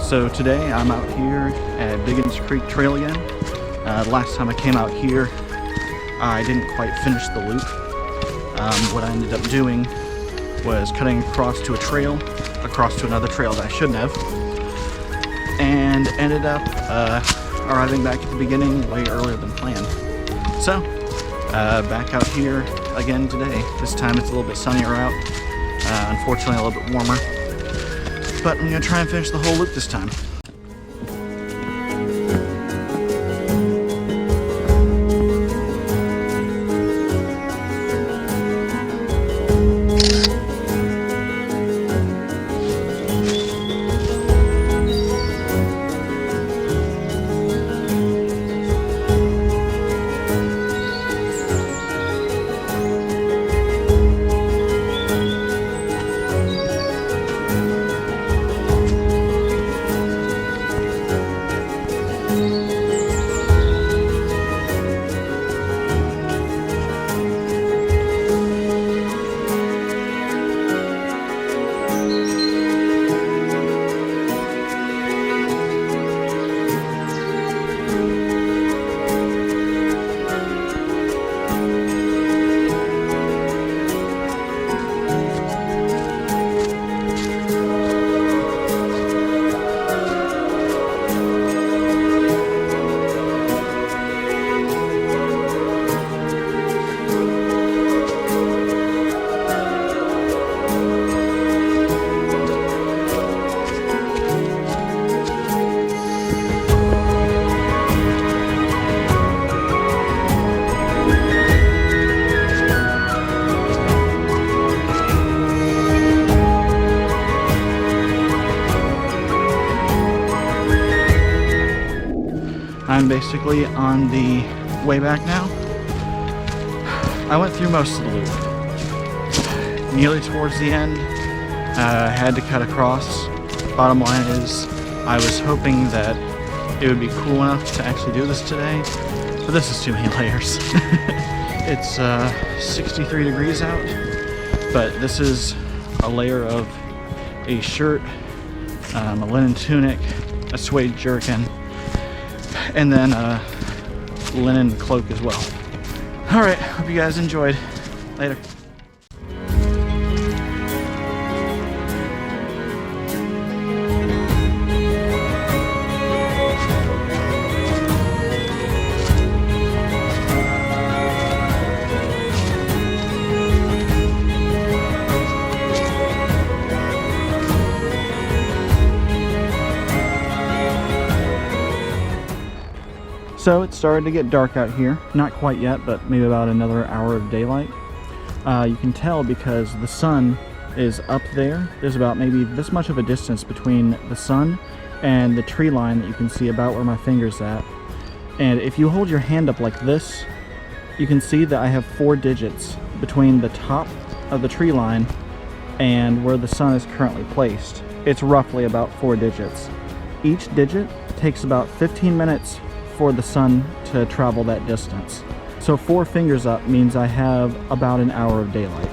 So today I'm out here at Biggins Creek Trail again. The last time I came out here, I didn't quite finish the loop. What I ended up doing was cutting across to a trail, across to another trail that I shouldn't have, and ended up arriving back at the beginning way earlier than planned. So, back out here again today. This time it's a little bit sunnier out, unfortunately a little bit warmer, but I'm going to try and finish the whole loop this time. I'm basically on the way back now. I went through most of the loop. Nearly towards the end, had to cut across. Bottom line is, I was hoping that it would be cool enough to actually do this today, but this is too many layers. It's 63 degrees out, but this is a layer of a shirt, a linen tunic, a suede jerkin, and then a linen cloak as well. Alright, hope you guys enjoyed. Later. So it started to get dark out here. Not quite yet, but maybe about another hour of daylight. You can tell because the sun is up there. There's about maybe this much of a distance between the sun and the tree line that you can see about where my finger's at. And if you hold your hand up like this, you can see that I have 4 digits between the top of the tree line and where the sun is currently placed. It's roughly about 4 digits. Each digit takes about 15 minutes for the sun to travel that distance. So 4 fingers up means I have about an hour of daylight.